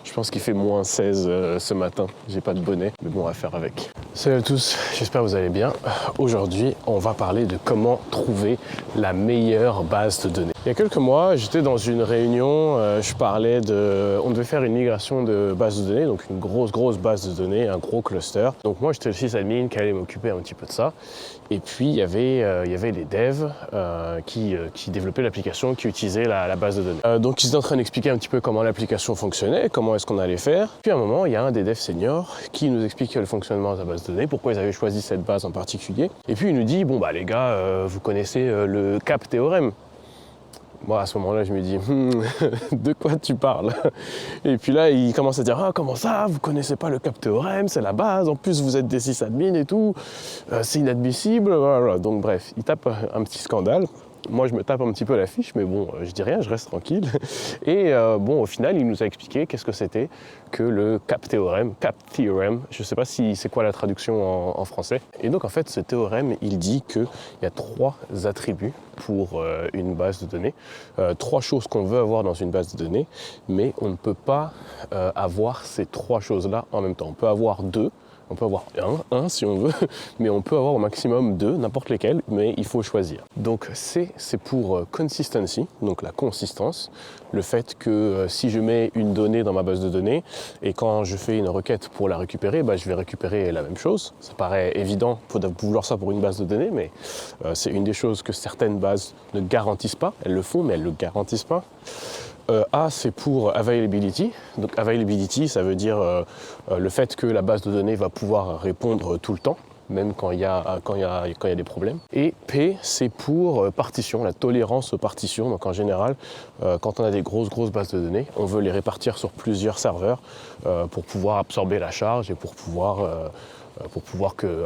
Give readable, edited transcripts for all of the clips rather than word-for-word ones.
Je pense qu'il fait moins 16 ce matin, j'ai pas de bonnet, mais bon, on va faire avec. Salut à tous, j'espère que vous allez bien. Aujourd'hui, on va parler de comment trouver la meilleure base de données. Il y a quelques mois, j'étais dans une réunion, on devait faire une migration de base de données, donc une grosse base de données, un gros cluster. Donc moi, j'étais le sysadmin qui allait m'occuper un petit peu de ça. Et puis, il y avait les devs qui développaient l'application, qui utilisaient la base de données. Donc, ils étaient en train d'expliquer un petit peu comment l'application fonctionnait, comment est-ce qu'on allait faire. Puis, à un moment, il y a un des devs seniors qui nous explique le fonctionnement de la base de données, pourquoi ils avaient choisi cette base en particulier. Et puis, il nous dit, bon, bah les gars, vous connaissez le CAP théorème. Moi, à ce moment-là, je me dis, de quoi tu parles? Et puis là, il commence à dire, ah, comment ça, vous connaissez pas le CAP théorème, c'est la base, en plus vous êtes des sysadmins et tout, c'est inadmissible, voilà. Donc bref, il tape un petit scandale. Moi, je me tape un petit peu la fiche, mais bon, je dis rien, je reste tranquille. Et bon, au final, il nous a expliqué qu'est-ce que c'était que le CAP théorème, je ne sais pas si c'est quoi la traduction en français. Et donc, en fait, ce théorème, il dit qu'il y a 3 attributs pour une base de données, 3 choses qu'on veut avoir dans une base de données, mais on ne peut pas avoir ces 3 choses-là en même temps. On peut avoir 2. On peut avoir un si on veut, mais on peut avoir au maximum 2, n'importe lesquels, mais il faut choisir. Donc c'est pour consistency, donc la consistance, le fait que si je mets une donnée dans ma base de données et quand je fais une requête pour la récupérer, je vais récupérer la même chose. Ça paraît évident, il faut vouloir ça pour une base de données, mais c'est une des choses que certaines bases ne garantissent pas. Elles le font, mais elles ne le garantissent pas. A, c'est pour availability. Donc availability, ça veut dire le fait que la base de données va pouvoir répondre tout le temps, même quand il y a des problèmes. Et P, c'est pour partition, la tolérance aux partitions. Donc en général, quand on a des grosses bases de données, on veut les répartir sur plusieurs serveurs pour pouvoir absorber la charge et pour pouvoir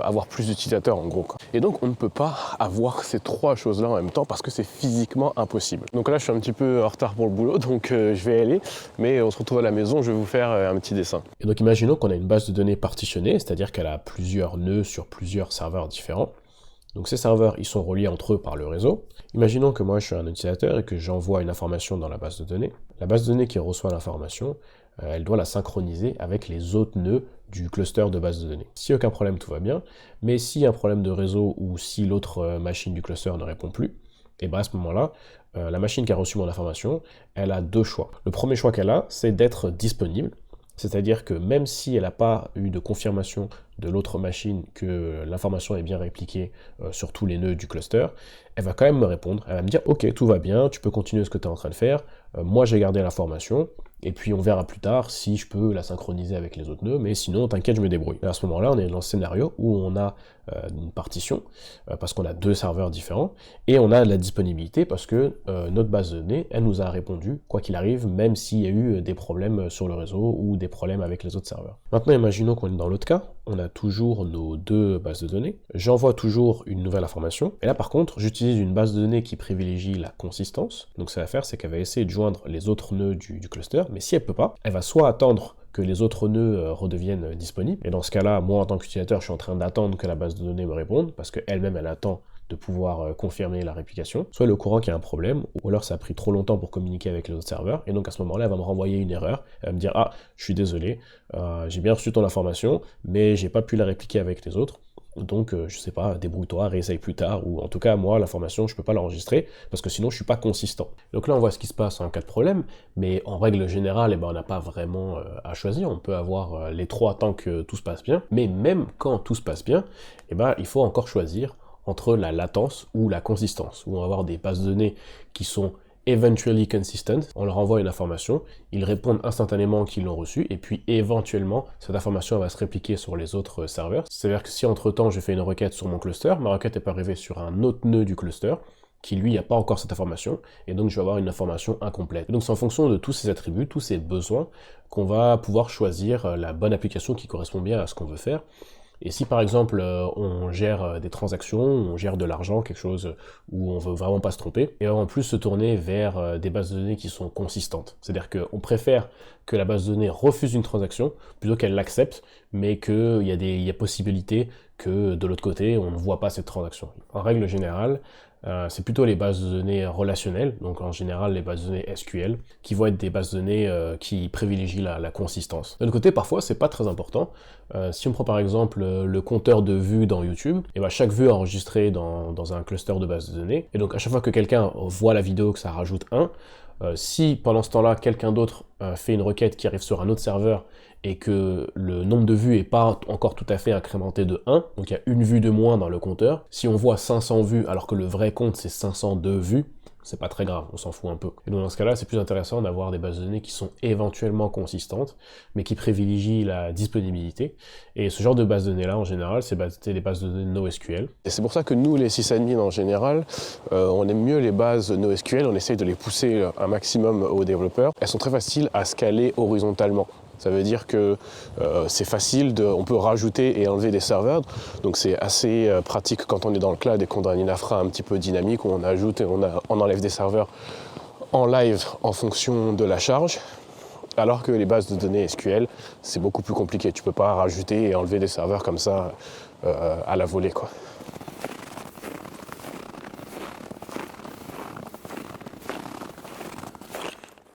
avoir plus d'utilisateurs en gros. Et donc on ne peut pas avoir ces 3 choses-là en même temps parce que c'est physiquement impossible. Donc là je suis un petit peu en retard pour le boulot, donc je vais aller, mais on se retrouve à la maison, je vais vous faire un petit dessin. Et donc imaginons qu'on a une base de données partitionnée, c'est-à-dire qu'elle a plusieurs nœuds sur plusieurs serveurs différents. Donc ces serveurs, ils sont reliés entre eux par le réseau. Imaginons que moi je suis un utilisateur et que j'envoie une information dans la base de données. La base de données qui reçoit l'information, elle doit la synchroniser avec les autres nœuds du cluster de base de données. Si aucun problème, tout va bien, mais s'il y a un problème de réseau ou si l'autre machine du cluster ne répond plus, et bien à ce moment-là, la machine qui a reçu mon information, elle a 2 choix. Le premier choix qu'elle a, c'est d'être disponible, c'est-à-dire que même si elle n'a pas eu de confirmation de l'autre machine que l'information est bien répliquée sur tous les nœuds du cluster, elle va quand même me répondre, elle va me dire « Ok, tout va bien, tu peux continuer ce que tu es en train de faire, moi j'ai gardé l'information, et puis on verra plus tard si je peux la synchroniser avec les autres nœuds, mais sinon t'inquiète, je me débrouille. » Et à ce moment-là, on est dans le scénario où on a une partition, parce qu'on a 2 serveurs différents, et on a de la disponibilité parce que notre base de données, elle nous a répondu, quoi qu'il arrive, même s'il y a eu des problèmes sur le réseau ou des problèmes avec les autres serveurs. Maintenant, imaginons qu'on est dans l'autre cas, on a toujours nos 2 bases de données, j'envoie toujours une nouvelle information, et là par contre, j'utilise une base de données qui privilégie la consistance, donc ce qu'elle va faire, c'est qu'elle va essayer de joindre les autres nœuds du cluster, mais si elle peut pas, elle va soit attendre que les autres nœuds redeviennent disponibles, et dans ce cas-là, moi en tant qu'utilisateur, je suis en train d'attendre que la base de données me réponde, parce qu'elle-même, elle attend de pouvoir confirmer la réplication, soit elle est au courant qu'il y a un problème, ou alors ça a pris trop longtemps pour communiquer avec les autres serveurs, et donc à ce moment-là, elle va me renvoyer une erreur, elle va me dire « Ah, je suis désolé, j'ai bien reçu ton information, mais j'ai pas pu la répliquer avec les autres, donc je sais pas, débrouille-toi, réessaye plus tard, ou en tout cas, moi, l'information, je peux pas l'enregistrer, parce que sinon, je suis pas consistant. » Donc là, on voit ce qui se passe en cas de problème, mais en règle générale, on n'a pas vraiment à choisir, on peut avoir les 3 tant que tout se passe bien, mais même quand tout se passe bien, il faut encore choisir entre la latence ou la consistance, où on va avoir des bases de données qui sont eventually consistent, on leur envoie une information, ils répondent instantanément qu'ils l'ont reçue, et puis éventuellement, cette information va se répliquer sur les autres serveurs. C'est-à-dire que si entre-temps je fais une requête sur mon cluster, ma requête n'est pas arrivée sur un autre nœud du cluster, qui lui n'a pas encore cette information, et donc je vais avoir une information incomplète. Et donc c'est en fonction de tous ces attributs, tous ces besoins, qu'on va pouvoir choisir la bonne application qui correspond bien à ce qu'on veut faire. Et si par exemple on gère des transactions, on gère de l'argent, quelque chose où on veut vraiment pas se tromper, et en plus se tourner vers des bases de données qui sont consistantes. C'est-à-dire qu'on préfère que la base de données refuse une transaction plutôt qu'elle l'accepte, mais qu'il y a possibilité que de l'autre côté on ne voit pas cette transaction. En règle générale, c'est plutôt les bases de données relationnelles, donc en général les bases de données SQL, qui vont être des bases de données qui privilégient la consistance. D'un autre côté, parfois, c'est pas très important. Si on prend par exemple le compteur de vues dans YouTube, et ben chaque vue est enregistrée dans un cluster de bases de données, et donc à chaque fois que quelqu'un voit la vidéo, que ça rajoute 1, si pendant ce temps-là, quelqu'un d'autre fait une requête qui arrive sur un autre serveur et que le nombre de vues n'est pas encore tout à fait incrémenté de 1, donc il y a une vue de moins dans le compteur, si on voit 500 vues alors que le vrai compte c'est 502 vues, c'est pas très grave, on s'en fout un peu. Et donc dans ce cas-là, c'est plus intéressant d'avoir des bases de données qui sont éventuellement consistantes, mais qui privilégient la disponibilité. Et ce genre de bases de données-là, en général, c'est des bases de données NoSQL. Et c'est pour ça que nous, les sysadmins en général, on aime mieux les bases NoSQL, on essaye de les pousser un maximum aux développeurs. Elles sont très faciles à scaler horizontalement. Ça veut dire que c'est facile, on peut rajouter et enlever des serveurs, donc c'est assez pratique quand on est dans le cloud et qu'on a une infra un petit peu dynamique où on ajoute et on enlève des serveurs en live en fonction de la charge, alors que les bases de données SQL, c'est beaucoup plus compliqué. Tu ne peux pas rajouter et enlever des serveurs comme ça à la volée, quoi.